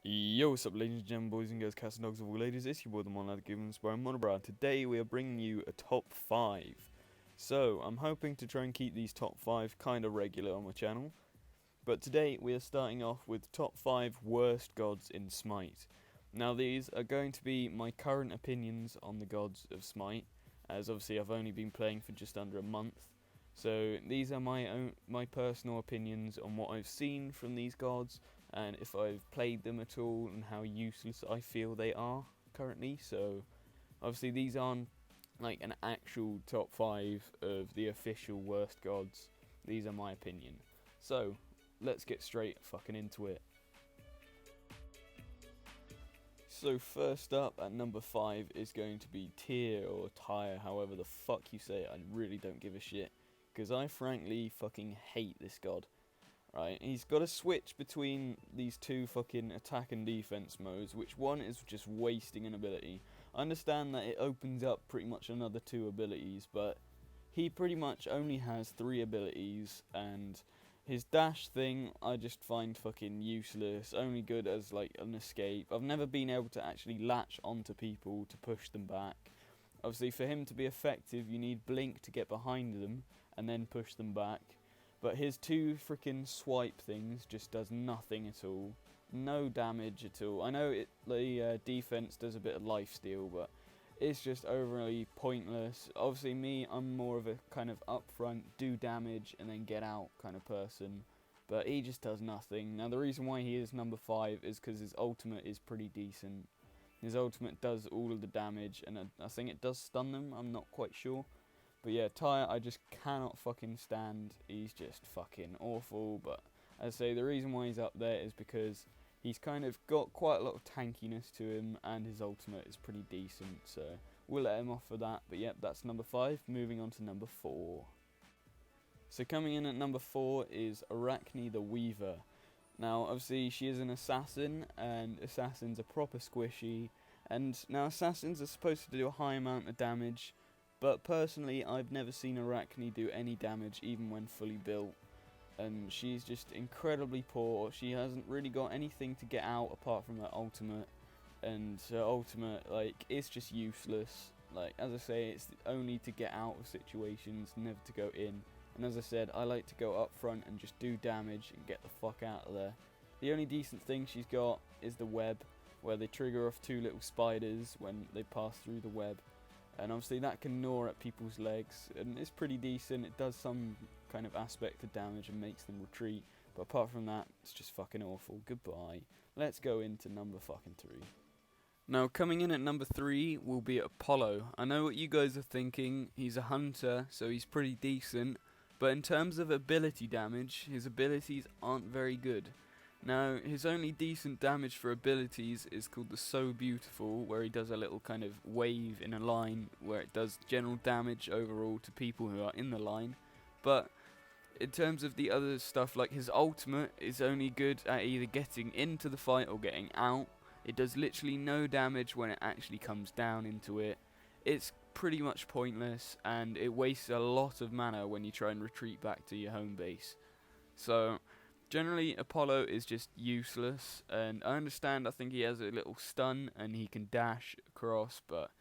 Yo, what's up, ladies and gentlemen, boys and girls, cats and dogs of all ladies? It's your boy, the Monad Given Spire Monobrow. Today we are bringing you a top 5. So, I'm hoping to try and keep these top 5 kind of regular on my channel. But today we are starting off with top 5 worst gods in Smite. Now, these are going to be my current opinions on the gods of Smite, as obviously I've only been playing for just under a month. So these are my personal opinions on what I've seen from these gods, and if I've played them at all, and how useless I feel they are currently. So obviously these aren't like an actual top 5 of the official worst gods. These are my opinion. So let's get straight fucking into it. So first up at number 5 is going to be Tyr or Tyre, however the fuck you say it. I really don't give a shit, because I frankly fucking hate this god. Right, he's got a switch between these two fucking attack and defense modes, which one is just wasting an ability. I understand that it opens up pretty much another 2 abilities, but he pretty much only has 3 abilities, and his dash thing I just find fucking useless, only good as like an escape. I've never been able to actually latch onto people to push them back. Obviously for him to be effective you need blink to get behind them and then push them back. But his 2 freaking swipe things just does nothing at all. No damage at all. I know the defense does a bit of lifesteal, but it's just overly pointless. Obviously I'm more of a kind of upfront, do damage and then get out kind of person. But he just does nothing. Now the reason why he is number 5 is because his ultimate is pretty decent. His ultimate does all of the damage, and I think it does stun them, I'm not quite sure. But yeah, Tyre I just cannot fucking stand. He's just fucking awful. But as I say, the reason why he's up there is because he's kind of got quite a lot of tankiness to him, and his ultimate is pretty decent. So we'll let him off for that. But yep, that's number 5. Moving on to number 4. So coming in at number 4 is Arachne the Weaver. Now obviously she is an assassin, and assassins are proper squishy. And now assassins are supposed to do a high amount of damage, but personally I've never seen Arachne do any damage even when fully built. And she's just incredibly poor. She hasn't really got anything to get out apart from her ultimate. And her ultimate, like, it's just useless. Like, as I say, it's only to get out of situations, never to go in. And as I said, I like to go up front and just do damage and get the fuck out of there. The only decent thing she's got is the web, where they trigger off 2 little spiders when they pass through the web. And obviously that can gnaw at people's legs, and it's pretty decent. It does some kind of aspect of damage and makes them retreat. But apart from that, it's just fucking awful. Goodbye. Let's go into number fucking 3. Now coming in at number 3 will be Apollo. I know what you guys are thinking. He's a hunter, so he's pretty decent. But in terms of ability damage, his abilities aren't very good. Now, his only decent damage for abilities is called the So Beautiful, where he does a little kind of wave in a line, where it does general damage overall to people who are in the line. But in terms of the other stuff, like his ultimate is only good at either getting into the fight or getting out. It does literally no damage when it actually comes down into it. It's pretty much pointless, and it wastes a lot of mana when you try and retreat back to your home base. So generally Apollo is just useless, and I understand, I think he has a little stun and he can dash across, but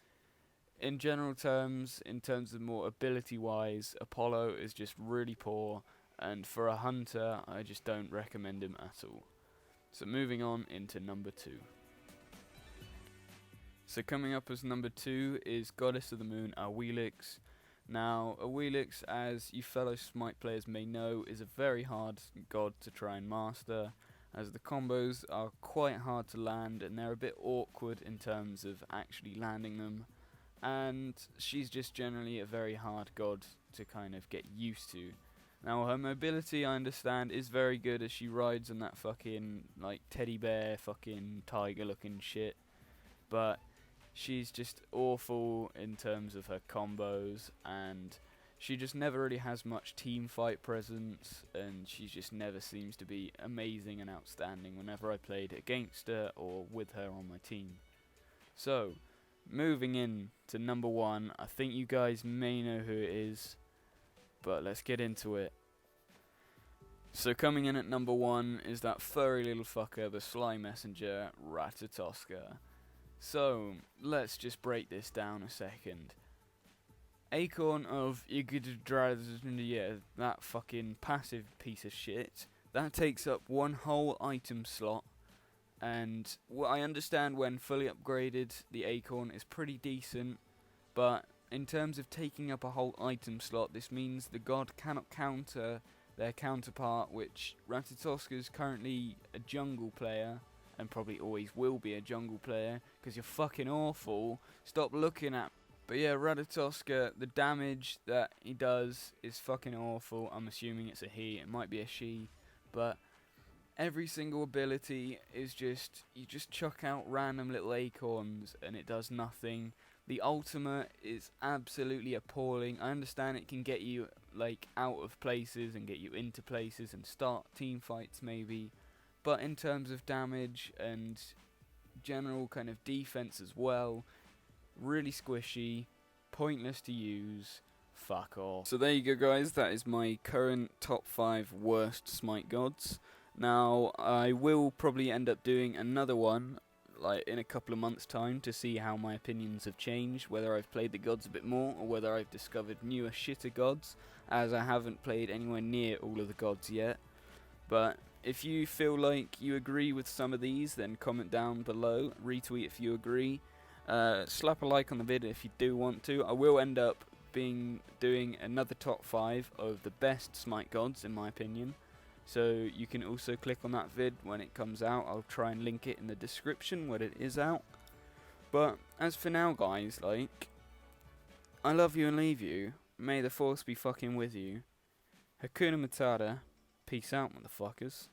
in general terms, in terms of more ability wise, Apollo is just really poor, and for a hunter I just don't recommend him at all. So moving on into number 2. So coming up as number 2 is Goddess of the Moon Awilix. Now, Awilix, as you fellow Smite players may know, is a very hard god to try and master, as the combos are quite hard to land and they're a bit awkward in terms of actually landing them. And she's just generally a very hard god to kind of get used to. Now, her mobility, I understand, is very good as she rides on that fucking like teddy bear fucking tiger looking shit. But she's just awful in terms of her combos, and she just never really has much team fight presence, and she just never seems to be amazing and outstanding whenever I played against her or with her on my team. So, moving in to number 1, I think you guys may know who it is, but let's get into it. So coming in at number 1 is that furry little fucker, the Sly Messenger, Ratatoskr. So, let's just break this down a second. Acorn of Yggdrasil, that fucking passive piece of shit, that takes up one whole item slot, and I understand when fully upgraded the Acorn is pretty decent, but in terms of taking up a whole item slot, this means the god cannot counter their counterpart, which Ratatoskr is currently a jungle player, and probably always will be a jungle player, because you're fucking awful. Stop looking at. But yeah, Ratatoskr, the damage that he does is fucking awful. I'm assuming it's a he, it might be a she, but every single ability is just, you just chuck out random little acorns and it does nothing. The ultimate is absolutely appalling. I understand it can get you like out of places and get you into places and start team fights maybe, but in terms of damage and general kind of defense as well, really squishy, pointless to use, fuck off. So there you go guys, that is my current top 5 worst Smite gods. Now I will probably end up doing another one like in a couple of months time to see how my opinions have changed, whether I've played the gods a bit more or whether I've discovered newer shitter gods, as I haven't played anywhere near all of the gods yet. But if you feel like you agree with some of these, then comment down below, retweet if you agree, slap a like on the video if you do want to. I will end up doing another top 5 of the best Smite gods in my opinion, so you can also click on that vid when it comes out. I'll try and link it in the description when it is out. But as for now guys, like, I love you and leave you. May the force be fucking with you. Hakuna Matata. Peace out, motherfuckers.